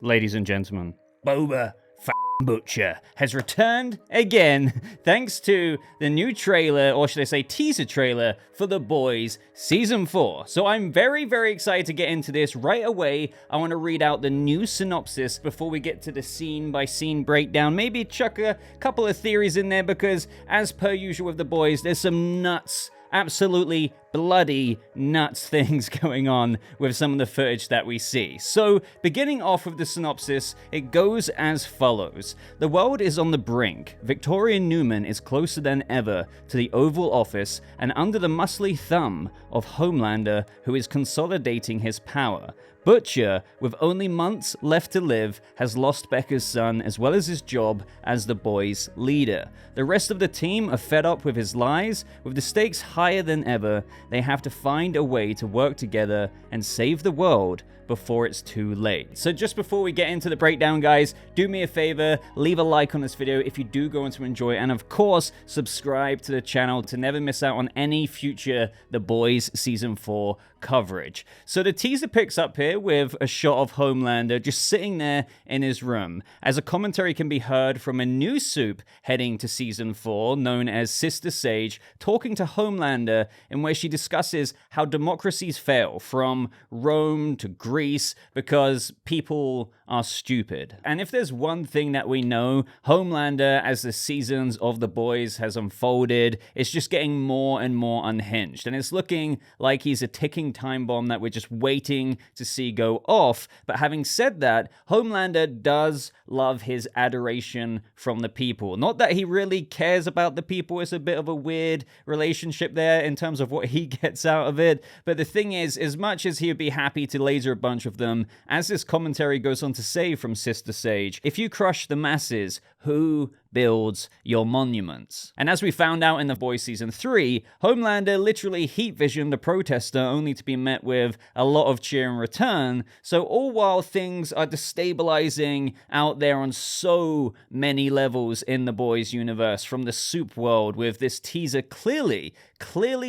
Ladies and gentlemen, Boba Butcher has returned again thanks to the new trailer, or should I say teaser trailer, for The Boys Season 4. So I'm very, very excited to get into this right away. I want to read out the new synopsis before we get to the scene-by-scene breakdown. Maybe chuck a couple of theories in there because, as per usual with The Boys, there's some nuts, absolutely bloody nuts things going on with some of the footage that we see. So, beginning off with the synopsis, it goes as follows. The world is on the brink. Victoria Neuman is closer than ever to the Oval Office and under the muscly thumb of Homelander, who is consolidating his power. Butcher, with only months left to live, has lost Becca's son as well as his job as the Boys' leader. The rest of the team are fed up with his lies. With the stakes higher than ever, they have to find a way to work together and save the world before it's too late. So just before we get into the breakdown, guys, do me a favor, leave a like on this video if you do go on to enjoy, and of course, subscribe to the channel to never miss out on any future The Boys Season 4 coverage. So the teaser picks up here with a shot of Homelander just sitting there in his room, as a commentary can be heard from a new soup heading to Season 4, known as Sister Sage, talking to Homelander, in where she discusses how democracies fail, from Rome to Greece, because people are stupid. And if there's one thing that we know, Homelander, as the seasons of The Boys has unfolded, it's just getting more and more unhinged. And it's looking like he's a ticking time bomb that we're just waiting to see go off. But having said that, Homelander does love his adoration from the people. Not that he really cares about the people. It's a bit of a weird relationship there in terms of what he gets out of it. But the thing is, as much as he would be happy to laser a bunch of them, as this commentary goes on to say from Sister Sage, if you crush the masses, who builds your monuments? And as we found out in The Boys Season 3, Homelander literally heat visioned a protester only to be met with a lot of cheer in return. So all while things are destabilizing out there on so many levels in The Boys universe, from the soup world, with this teaser clearly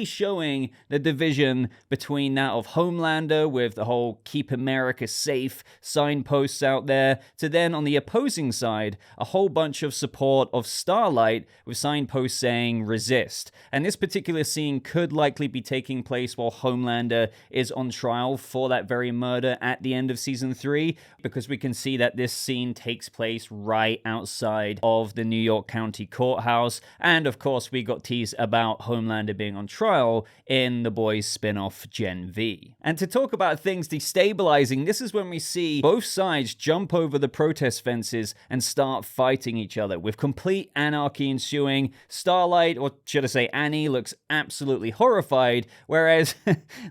showing the division between that of Homelander with the whole keep America safe signposts out there, to then on the opposing side, a whole bunch of support of Starlight with signposts saying resist. And this particular scene could likely be taking place while Homelander is on trial for that very murder at the end of Season 3, because we can see that this scene takes place right outside of the New York County Courthouse. And of course, we got teased about Homelander being on trial in The Boys spin-off Gen V. And to talk about things destabilizing, this is when we see both sides jump over the protest fences and start fighting each other, with complete anarchy ensuing. Starlight, or should I say Annie, looks absolutely horrified, whereas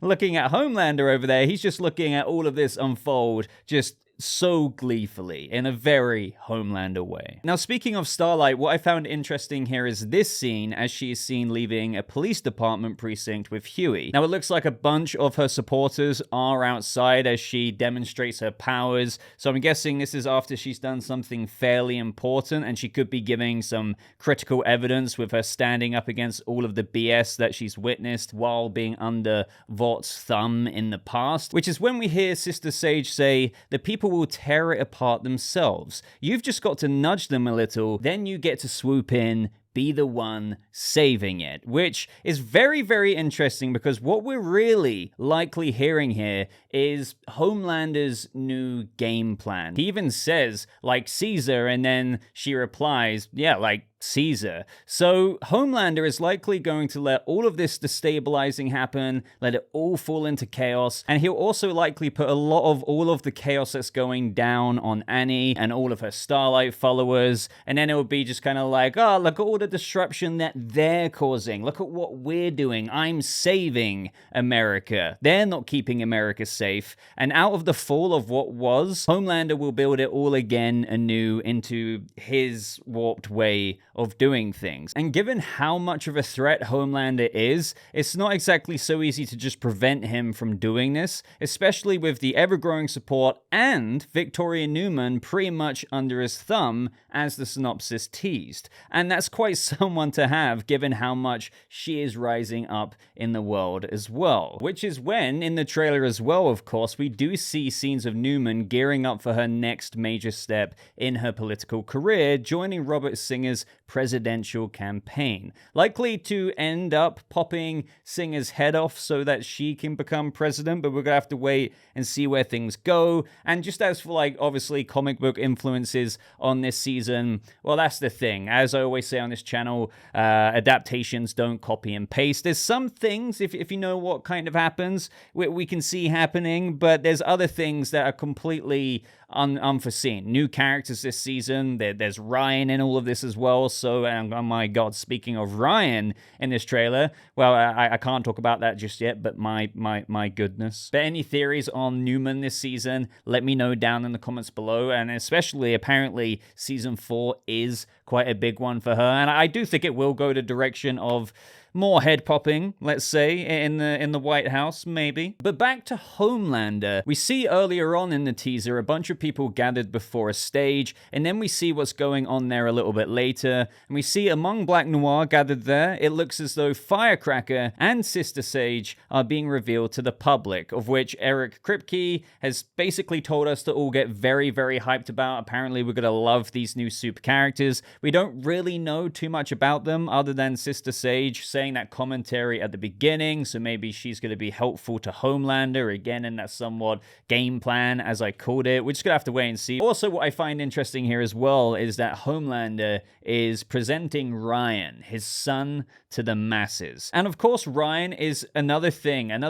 looking at Homelander over there, he's just looking at all of this unfold just so gleefully, in a very Homelander way. Now, speaking of Starlight, what I found interesting here is this scene as she is seen leaving a police department precinct with Huey. Now, it looks like a bunch of her supporters are outside as she demonstrates her powers, so I'm guessing this is after she's done something fairly important, and she could be giving some critical evidence with her standing up against all of the BS that she's witnessed while being under Vought's thumb in the past, which is when we hear Sister Sage say, "The people will tear it apart themselves. You've just got to nudge them a little, then you get to swoop in, be the one saving it," which is very, very interesting, because what we're really likely hearing here is Homelander's new game plan. He even says, like Caesar, and then she replies, yeah, like Caesar. So Homelander is likely going to let all of this destabilizing happen, let it all fall into chaos, and he'll also likely put a lot of all of the chaos that's going down on Annie and all of her Starlight followers, and then it will be just kind of like, oh, look at all the disruption that they're causing. Look at what we're doing. I'm saving America. They're not keeping America safe. And out of the fall of what was, Homelander will build it all again anew into his warped way of doing things. And given how much of a threat Homelander is, it's not exactly so easy to just prevent him from doing this, especially with the ever-growing support and Victoria Neuman pretty much under his thumb, as the synopsis teased. And that's quite someone to have given how much she is rising up in the world as well. Which is when, in the trailer as well, of course, we do see scenes of Neuman gearing up for her next major step in her political career, joining Robert Singer's presidential campaign. Likely to end up popping Singer's head off so that she can become president, but we're gonna have to wait and see where things go. And just as for, like, obviously comic book influences on this season, well, that's the thing. As I always say on this channel, adaptations don't copy and paste. There's some things, if you know what kind of happens, we can see happening, but there's other things that are completely unforeseen. New characters this season. There's Ryan in all of this as well. So, oh my God, speaking of Ryan in this trailer, well, I can't talk about that just yet, but my goodness. But any theories on Neuman this season, let me know down in the comments below. And especially, apparently, season 4 is quite a big one for her. And I do think it will go the direction of more head popping, let's say, in the White House, maybe. But back to Homelander. We see earlier on in the teaser a bunch of people gathered before a stage, and then we see what's going on there a little bit later, and we see among Black Noir gathered there, it looks as though Firecracker and Sister Sage are being revealed to the public, of which Eric Kripke has basically told us to all get very, very hyped about. Apparently, we're gonna love these new super characters. We don't really know too much about them other than Sister Sage saying that commentary at the beginning, so maybe she's going to be helpful to Homelander again in that somewhat game plan, as I called it. We're just going to have to wait and see. Also, what I find interesting here as well is that Homelander is presenting Ryan, his son, to the masses. And of course, Ryan is another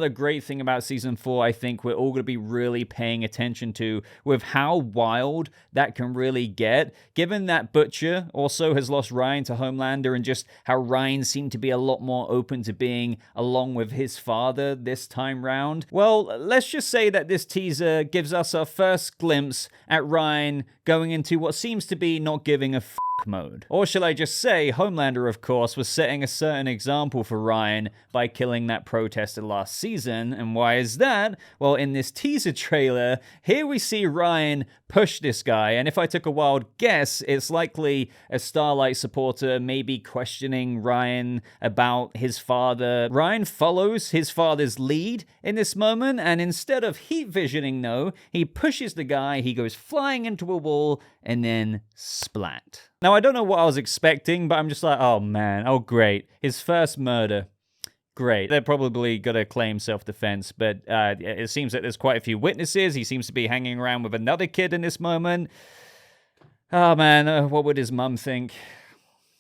great thing about season 4, I think we're all going to be really paying attention to, with how wild that can really get, given that Butcher also has lost Ryan to Homelander, and just how Ryan seemed to be a lot more open to being along with his father this time round. Well, let's just say that this teaser gives us our first glimpse at Ryan going into what seems to be not giving a mode. Or shall I just say, Homelander, of course, was setting a certain example for Ryan by killing that protester last season. And why is that? Well, in this teaser trailer, here we see Ryan push this guy, and if I took a wild guess, it's likely a Starlight supporter maybe questioning Ryan about his father. Ryan follows his father's lead in this moment, and instead of heat visioning, though, he pushes the guy, he goes flying into a wall, and then splat. Now, I don't know what I was expecting, but I'm just like, oh man, oh great, his first murder. Great. They're probably going to claim self-defense, but it seems that there's quite a few witnesses. He seems to be hanging around with another kid in this moment. Oh man, what would his mum think?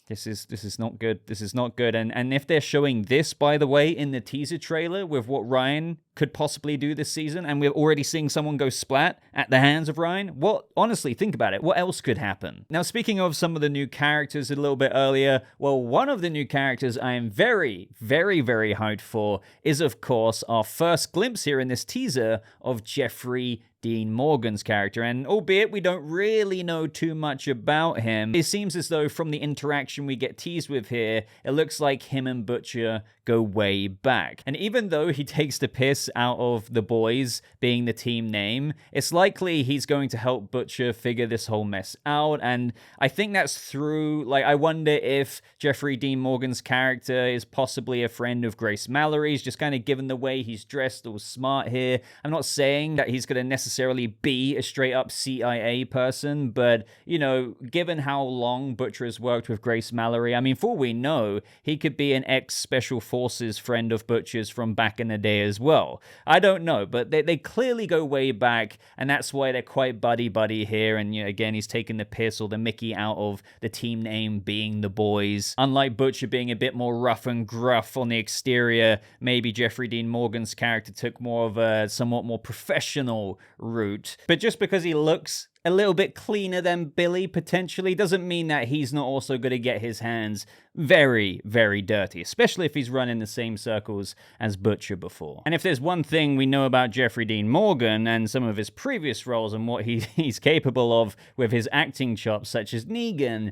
This is not good. This is not good. And if they're showing this, by the way, in the teaser trailer with what Ryan could possibly do this season, and we're already seeing someone go splat at the hands of Ryan, what, honestly, think about it. What else could happen? Now, speaking of some of the new characters a little bit earlier, well, one of the new characters I am very, very, very hyped for is, of course, our first glimpse here in this teaser of Jeffrey Dean Morgan's character, and albeit we don't really know too much about him, it seems as though from the interaction we get teased with here, it looks like him and Butcher go way back. And even though he takes the piss out of the boys being the team name, it's likely he's going to help Butcher figure this whole mess out, and I think that's through, like, I wonder if Jeffrey Dean Morgan's character is possibly a friend of Grace Mallory's, just kind of given the way he's dressed, all smart here. I'm not saying that he's going to necessarily be a straight up CIA person, but, you know, given how long Butcher has worked with Grace Mallory, I mean, for all we know, he could be an ex-Special Forces friend of Butcher's from back in the day as well. I don't know, but they clearly go way back, and that's why they're quite buddy-buddy here, and, you know, again, he's taking the piss or the mickey out of the team name being the boys. Unlike Butcher being a bit more rough and gruff on the exterior, maybe Jeffrey Dean Morgan's character took more of a somewhat more professional route. But just because he looks a little bit cleaner than Billy, potentially, doesn't mean that he's not also going to get his hands very, very dirty, especially if he's run in the same circles as Butcher before. And if there's one thing we know about Jeffrey Dean Morgan and some of his previous roles and what he's capable of with his acting chops, such as Negan,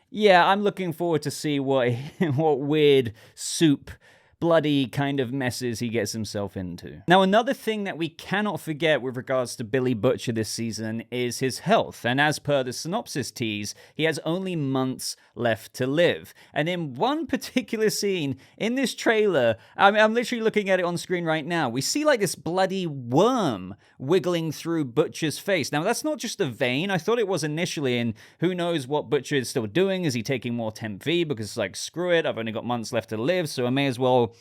yeah, I'm looking forward to see what weird soup bloody kind of messes he gets himself into. Now, another thing that we cannot forget with regards to Billy Butcher this season is his health, and as per the synopsis tease, he has only months left to live. And in one particular scene in this trailer, I'm literally looking at it on screen right now, we see like this bloody worm wiggling through Butcher's face. Now, that's not just a vein. I thought it was initially, and who knows what Butcher is still doing. Is he taking more temp V because it's like, screw it, I've only got months left to live, so I may as well,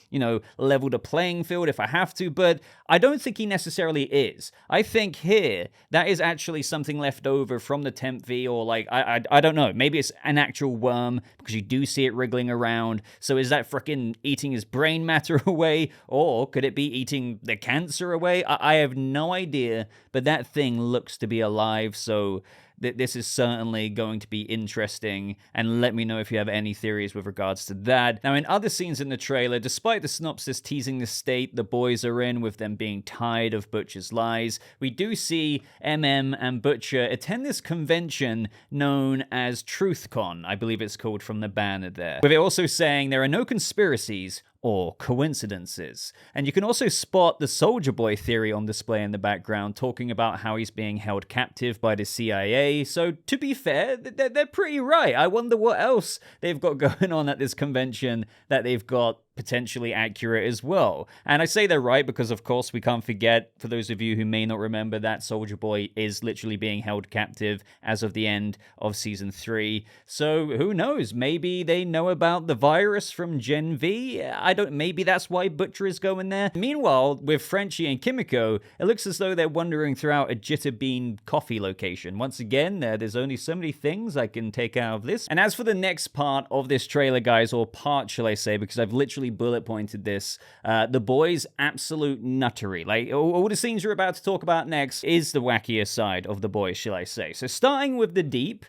level the playing field if I have to. But I don't think he necessarily is. I think here, that is actually something left over from the temp V, or like, I don't know, maybe it's an actual worm, because you do see it wriggling around. So is that freaking eating his brain matter away, or could it be eating the cancer away? I have no idea, but that thing looks to be alive, so this is certainly going to be interesting, and let me know if you have any theories with regards to that. Now, in other scenes in the trailer, despite the synopsis teasing the state the boys are in with them being tired of Butcher's lies, we do see MM and Butcher attend this convention known as TruthCon, I believe it's called from the banner there, with it also saying there are no conspiracies or coincidences. And you can also spot the Soldier Boy theory on display in the background, talking about how he's being held captive by the CIA. So to be fair, they're pretty right. I wonder what else they've got going on at this convention that they've got potentially accurate as well. And I say they're right because, of course, we can't forget, for those of you who may not remember, that Soldier Boy is literally being held captive as of the end of Season 3. So who knows? Maybe they know about the virus from Gen V? Maybe that's why Butcher is going there. Meanwhile, with Frenchie and Kimiko, it looks as though they're wandering throughout a Jitterbean coffee location. Once again, there's only so many things I can take out of this. And as for the next part of this trailer, guys, or part, shall I say, because I've literally bullet pointed this, the boys' absolute nuttery. Like, all the scenes you're about to talk about next is the wackier side of the boys, shall I say. So starting with the Deep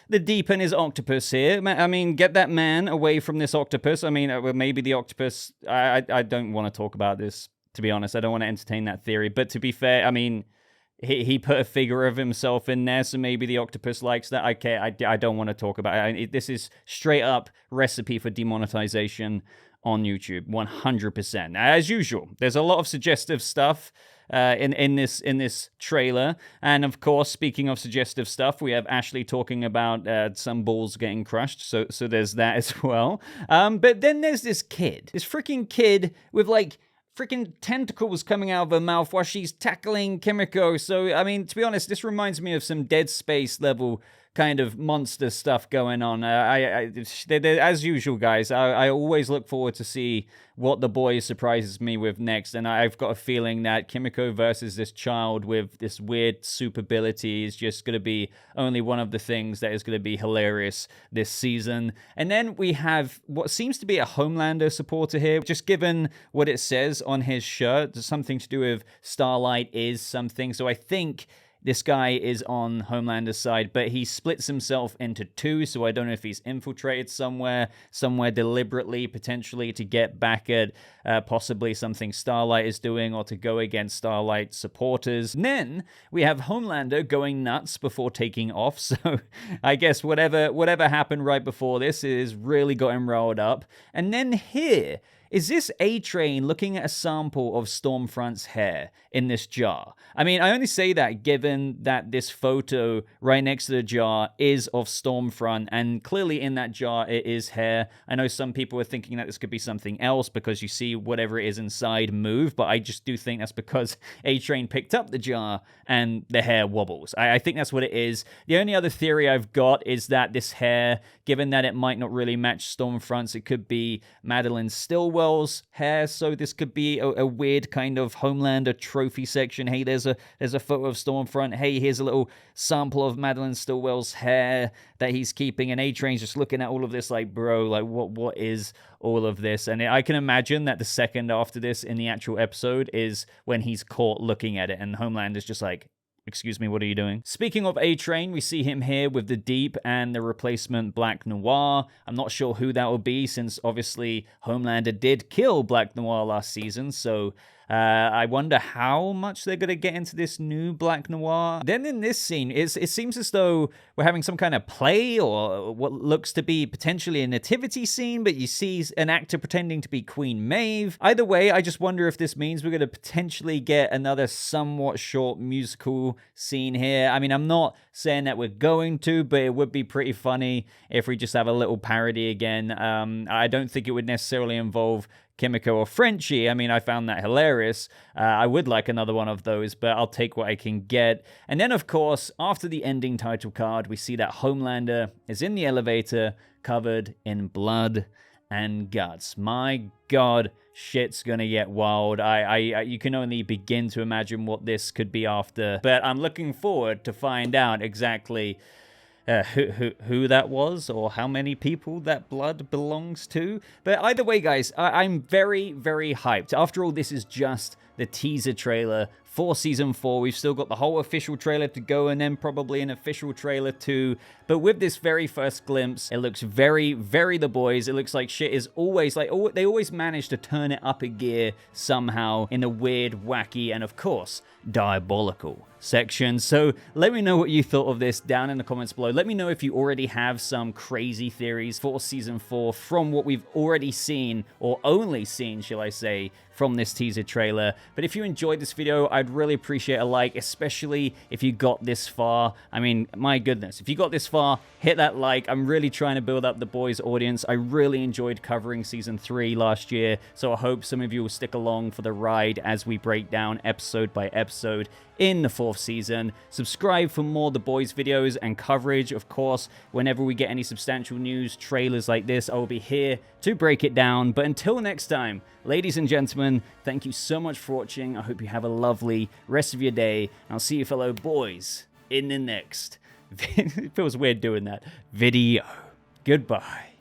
and his octopus here. I mean, get that man away from this octopus. I mean, maybe the octopus, I don't want to talk about this, to be honest. I don't want to entertain that theory. But to be fair, I mean, he put a figure of himself in there, so maybe the octopus likes that. Okay, I don't want to talk about it. This is straight up recipe for demonetization on YouTube, 100%. As usual, there's a lot of suggestive stuff in this trailer, and of course, speaking of suggestive stuff, we have Ashley talking about some balls getting crushed, so there's that as well. But then there's this freaking kid with like freaking tentacles coming out of her mouth while she's tackling Kimiko. So I mean, to be honest, this reminds me of some Dead Space level kind of monster stuff going on. As usual, guys, I always look forward to see what the boys surprises me with next, and I've got a feeling that Kimiko versus this child with this weird super ability is just going to be only one of the things that is going to be hilarious this season. And then we have what seems to be a Homelander supporter here, just given what it says on his shirt, something to do with Starlight is something, so I think this guy is on Homelander's side, but he splits himself into two, so I don't know if he's infiltrated somewhere deliberately, potentially to get back at possibly something Starlight is doing, or to go against Starlight supporters. And then we have Homelander going nuts before taking off, so I guess whatever happened right before this is really got him riled up. And then here is this A-Train looking at a sample of Stormfront's hair in this jar. I mean, I only say that given that this photo right next to the jar is of Stormfront, and clearly in that jar it is hair. I know some people are thinking that this could be something else because you see whatever it is inside move, but I just do think that's because A-Train picked up the jar and the hair wobbles. I think that's what it is. The only other theory I've got is that this hair, given that it might not really match Stormfront's, it could be Madeline Stillwell's hair, so this could be a weird kind of Homelander trophy section. Hey, there's a photo of Stormfront. Hey, here's a little sample of Madeline Stillwell's hair that he's keeping, and A-Train's just looking at all of this like, bro, like what is all of this? And I can imagine that the second after this in the actual episode is when he's caught looking at it, and Homelander's just like, excuse me, what are you doing? Speaking of A-Train, we see him here with the Deep and the replacement Black Noir. I'm not sure who that will be, since obviously Homelander did kill Black Noir last season, so I wonder how much they're going to get into this new Black Noir. Then in this scene, it seems as though we're having some kind of play or what looks to be potentially a nativity scene, but you see an actor pretending to be Queen Maeve. Either way, I just wonder if this means we're going to potentially get another somewhat short musical scene here. I mean, I'm not saying that we're going to, but it would be pretty funny if we just have a little parody again. I don't think it would necessarily involve Kimiko or Frenchie. I mean, I found that hilarious. I would like another one of those, but I'll take what I can get. And then, of course, after the ending title card, we see that Homelander is in the elevator covered in blood and guts. My God, shit's gonna get wild. You can only begin to imagine what this could be after, but I'm looking forward to find out exactly who that was or how many people that blood belongs to. But either way, guys, I'm very, very hyped. After all, this is just the teaser trailer for Season 4. We've still got the whole official trailer to go and then probably an official trailer too. But with this very first glimpse, it looks very, very The Boys. It looks like shit is always, like, they always manage to turn it up a gear somehow in a weird, wacky, and of course, diabolical section. So let me know what you thought of this down in the comments below. Let me know if you already have some crazy theories for Season 4 from what we've already seen, or only seen, shall I say, from this teaser trailer. But if you enjoyed this video, I'd really appreciate a like, especially if you got this far. I mean, my goodness, if you got this far, hit that like. I'm really trying to build up the Boys audience. I really enjoyed covering Season 3 last year, so I hope some of you will stick along for the ride as we break down episode by episode in the 4th season. Subscribe for more The Boys videos and coverage. Of course, whenever we get any substantial news, trailers like this, I will be here to break it down. But until next time, ladies and gentlemen, thank you so much for watching. I hope you have a lovely rest of your day. I'll see you fellow boys in the next it feels weird doing that video. Goodbye.